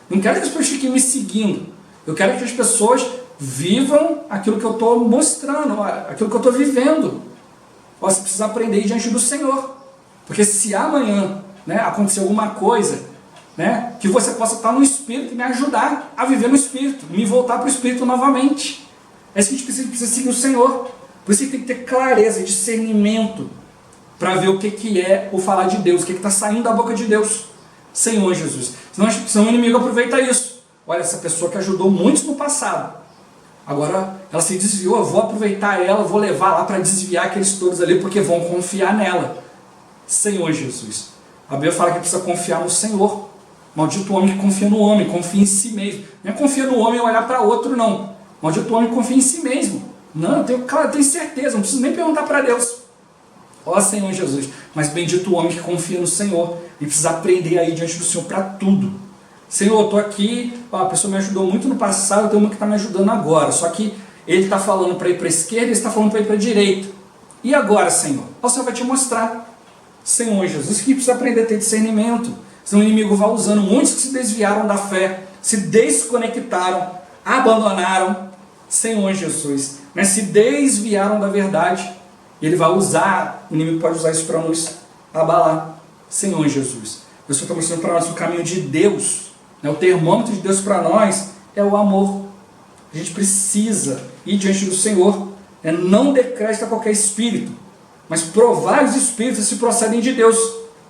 Não quero que as pessoas fiquem me seguindo. Eu quero que as pessoas vivam aquilo que eu estou mostrando, aquilo que eu estou vivendo. Você precisa aprender diante do Senhor. Porque se amanhã, né, acontecer alguma coisa, né, que você possa estar no Espírito e me ajudar a viver no Espírito, me voltar para o Espírito novamente. É isso que a gente precisa seguir o Senhor. Por isso que tem que ter clareza, discernimento, para ver o que é o falar de Deus, o que está saindo da boca de Deus. Senhor Jesus. Senão o inimigo aproveita isso. Olha, essa pessoa que ajudou muitos no passado, agora ela se desviou, eu vou aproveitar ela, vou levar lá para desviar aqueles todos ali, porque vão confiar nela. Senhor Jesus. A Bíblia fala que precisa confiar no Senhor. Maldito o homem que confia no homem, confia em si mesmo. Não é confia no homem e olhar para outro, não. Maldito o homem que confia em si mesmo. Não, eu tenho certeza, não preciso nem perguntar para Deus. Ó Senhor Jesus, mas bendito o homem que confia no Senhor e precisa aprender aí diante do Senhor para tudo. Senhor, eu estou aqui, a pessoa me ajudou muito no passado, eu tenho uma que está me ajudando agora, só que ele está falando para ir para a esquerda, ele está falando para ir para a direita. E agora, Senhor? O Senhor vai te mostrar. Senhor Jesus, que precisa aprender a ter discernimento. Senão o inimigo vai usando. Muitos que se desviaram da fé, se desconectaram, abandonaram. Senhor Jesus, mas se desviaram da verdade. Ele vai usar, o inimigo pode usar isso para nos abalar. Senhor Jesus, o Senhor está mostrando para nós o caminho de Deus, né? O termômetro de Deus para nós é o amor. a gente precisa ir diante do Senhor, não decreta qualquer espírito, mas provar os espíritos se procedem de Deus,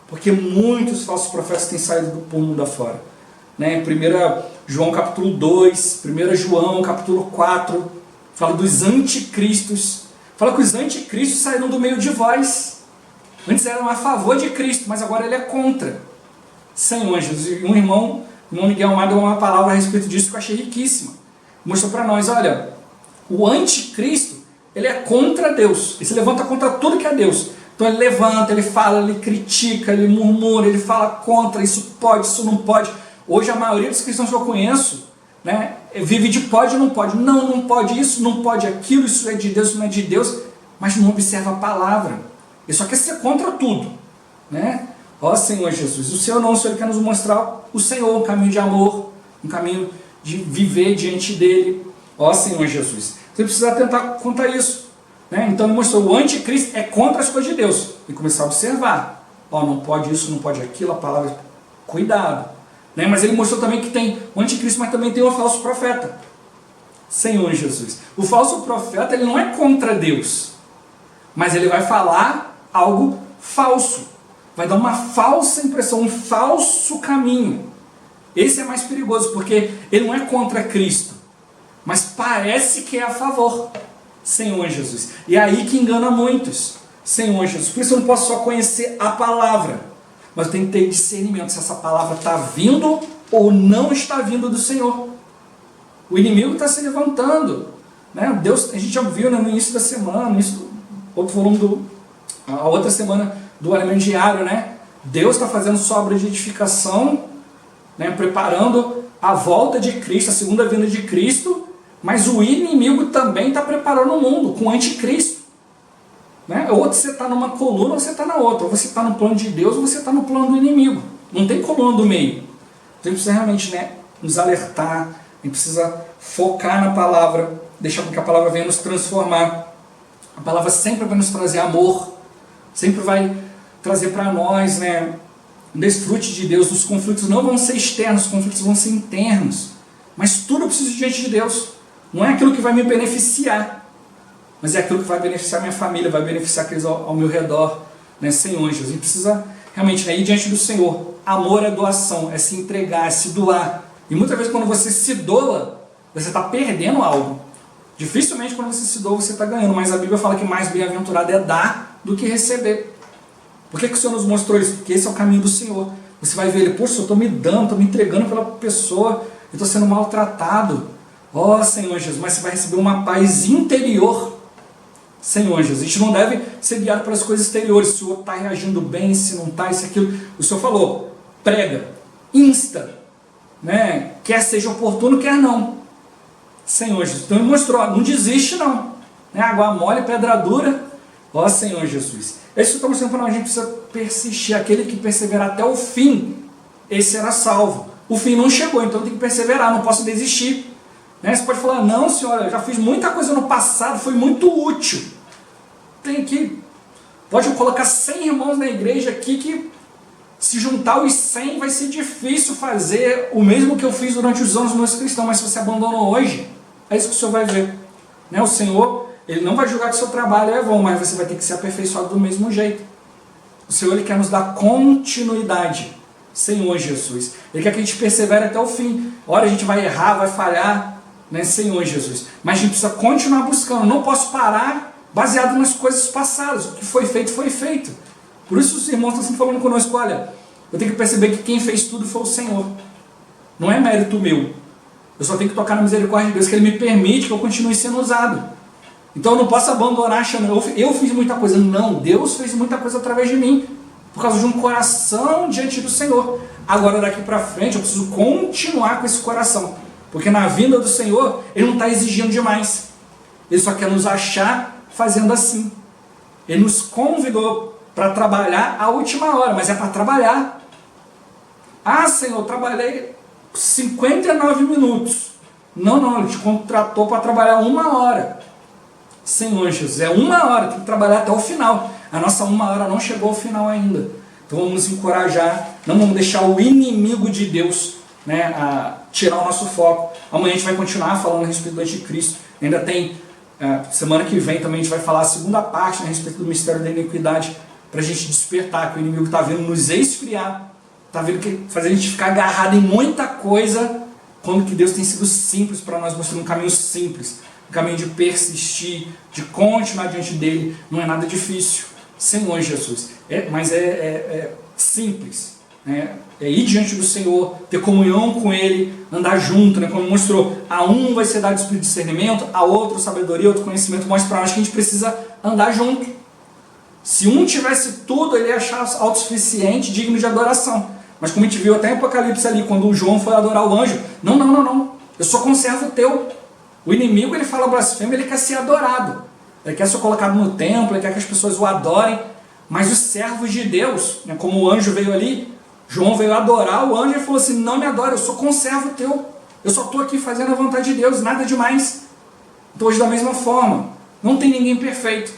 porque muitos falsos profetas têm saído do mundo afora. Né? 1 João capítulo 2, 1 João capítulo 4, fala dos anticristos, fala que os anticristos saíram do meio de vós. Antes eram a favor de Cristo, mas agora ele é contra. Senhor Jesus, um irmão Miguel Amado deu uma palavra a respeito disso que eu achei riquíssima. Mostrou para nós, olha, o anticristo, ele é contra Deus, ele se levanta contra tudo que é Deus. Então ele levanta, ele fala, ele critica, ele murmura, ele fala contra, isso pode, isso não pode. Hoje a maioria dos cristãos que eu conheço, né, vive de pode ou não pode. Não pode isso, não pode aquilo, isso é de Deus, isso não é de Deus, mas não observa a palavra. Ele só quer ser contra tudo. Né? Ó Senhor Jesus, o Senhor não, o Senhor quer nos mostrar o Senhor, um caminho de amor, um caminho de viver diante dele. Ó Senhor Jesus, você precisa tentar contar isso. Né? Então ele mostrou, o anticristo é contra as coisas de Deus. E começar a observar. Ó, não pode isso, não pode aquilo, a palavra, cuidado. Né? Mas ele mostrou também que tem o anticristo, mas também tem o falso profeta. Senhor Jesus. O falso profeta, ele não é contra Deus, mas ele vai falar algo falso. Vai dar uma falsa impressão, um falso caminho. Esse é mais perigoso, porque ele não é contra Cristo, mas parece que é a favor. Senhor Jesus. E é aí que engana muitos. Senhor Jesus. Por isso eu não posso só conhecer a palavra, mas eu tenho que ter discernimento se essa palavra está vindo ou não está vindo do Senhor. O inimigo está se levantando. Né? Deus, a gente já viu, né, no início da semana, no início do outro volume, a outra semana do Alimento Diário, né? Deus está fazendo sua obra de edificação, né, preparando a volta de Cristo, a segunda vinda de Cristo, mas o inimigo também está preparando o mundo com o anticristo. Né? Ou você está numa coluna ou você está na outra, ou você está no plano de Deus ou você está no plano do inimigo. Não tem coluna do meio. Então a gente precisa realmente, né, nos alertar, a gente precisa focar na palavra, deixar com que a palavra venha nos transformar. A palavra sempre vai nos trazer amor, sempre vai trazer para nós, né, um desfrute de Deus. Os conflitos não vão ser externos, os conflitos vão ser internos. Mas tudo eu preciso diante de Deus. Não é aquilo que vai me beneficiar, mas é aquilo que vai beneficiar minha família, vai beneficiar aqueles ao meu redor. Né, Senhor Jesus, a gente precisa realmente, né, ir diante do Senhor. Amor é doação, é se entregar, é se doar. E muitas vezes quando você se doa, você está perdendo algo. Dificilmente quando você se doa, você está ganhando. Mas a Bíblia fala que mais bem-aventurado é dar do que receber. Por que o Senhor nos mostrou isso? Porque esse é o caminho do Senhor. Você vai ver ele, poxa, eu estou me dando, estou me entregando pela pessoa, eu estou sendo maltratado. Ó Senhor Jesus, mas você vai receber uma paz interior. Senhor Jesus, a gente não deve ser guiado pelas coisas exteriores, se o outro está reagindo bem, se não está, isso, aquilo. O Senhor falou, prega, insta, né? Quer seja oportuno, quer não. Senhor Jesus, então ele mostrou, não desiste não. Né? Água mole, pedra dura. Ó Senhor Jesus. Isso está mostrando para nós, a gente precisa persistir. Aquele que perseverar até o fim, esse será salvo. O fim não chegou, então tem que perseverar, não posso desistir. Né? Você pode falar, não senhora, eu já fiz muita coisa no passado, foi muito útil. Tem que, pode colocar 100 irmãos na igreja aqui que se juntar os 100 vai ser difícil fazer o mesmo que eu fiz durante os anos meus cristãos, mas se você abandonou hoje, é isso que o Senhor vai ver. Né? O Senhor, ele não vai julgar que o seu trabalho é bom, mas você vai ter que ser aperfeiçoado do mesmo jeito. O Senhor, ele quer nos dar continuidade. Senhor Jesus, ele quer que a gente persevere até o fim. Ora a gente vai errar, vai falhar, né, Senhor Jesus, mas a gente precisa continuar buscando. Não posso parar baseado nas coisas passadas. O que foi feito, foi feito. Por isso os irmãos estão sempre falando conosco, olha, eu tenho que perceber que quem fez tudo foi o Senhor. Não é mérito meu. Eu só tenho que tocar na misericórdia de Deus, que Ele me permite que eu continue sendo usado. Então eu não posso abandonar achando, eu fiz muita coisa. Não, Deus fez muita coisa através de mim, por causa de um coração diante do Senhor. Agora daqui para frente eu preciso continuar com esse coração, porque na vinda do Senhor, Ele não está exigindo demais. Ele só quer nos achar fazendo assim. Ele nos convidou para trabalhar a última hora, mas é para trabalhar. Ah, Senhor, eu trabalhei 59 minutos. Não, Ele te contratou para trabalhar 1 hora. Senhor Jesus, é 1 hora, tem que trabalhar até o final. A nossa 1 hora não chegou ao final ainda. Então vamos nos encorajar, não vamos deixar o inimigo de Deus, né, a tirar o nosso foco. Amanhã a gente vai continuar falando a respeito do anticristo. Ainda tem, semana que vem também a gente vai falar a segunda parte, né, a respeito do mistério da iniquidade, para a gente despertar, que o inimigo está vindo nos esfriar, está vindo fazer a gente ficar agarrado em muita coisa, quando que Deus tem sido simples para nós, mostrando um caminho simples, um caminho de persistir, de continuar diante dele. Não é nada difícil, Senhor Jesus, mas é simples, né? É ir diante do Senhor, ter comunhão com Ele, andar junto, né? Como mostrou, a um vai ser dado o espírito de discernimento, a outro sabedoria, outro conhecimento. Mostra para nós que a gente precisa andar junto. Se um tivesse tudo, ele ia achar autossuficiente, digno de adoração. Mas como a gente viu até em Apocalipse ali, quando o João foi adorar o anjo, não, eu sou conservo teu. O inimigo, ele fala blasfêmia, ele quer ser adorado. Ele quer ser colocado no templo, ele quer que as pessoas o adorem. Mas os servos de Deus, né, como o anjo veio ali, João veio adorar o anjo e falou assim, não me adora, eu sou conservo teu. Eu só estou aqui fazendo a vontade de Deus, nada demais. Então hoje da mesma forma, não tem ninguém perfeito.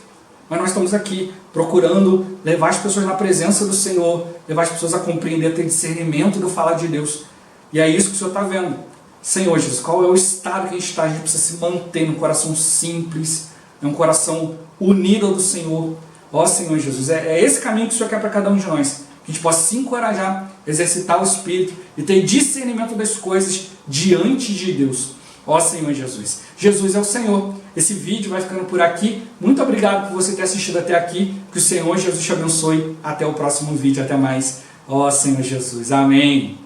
Mas nós estamos aqui procurando levar as pessoas na presença do Senhor, levar as pessoas a compreender, ter discernimento do falar de Deus. E é isso que o Senhor está vendo. Senhor Jesus, qual é o estado que a gente está? A gente precisa se manter num coração simples, num coração unido ao do Senhor. Ó Senhor Jesus, é esse caminho que o Senhor quer para cada um de nós. Que a gente possa se encorajar, exercitar o Espírito e ter discernimento das coisas diante de Deus. Ó Senhor Jesus. Jesus é o Senhor. Esse vídeo vai ficando por aqui. Muito obrigado por você ter assistido até aqui. Que o Senhor Jesus te abençoe. Até o próximo vídeo. Até mais. Ó Senhor Jesus. Amém.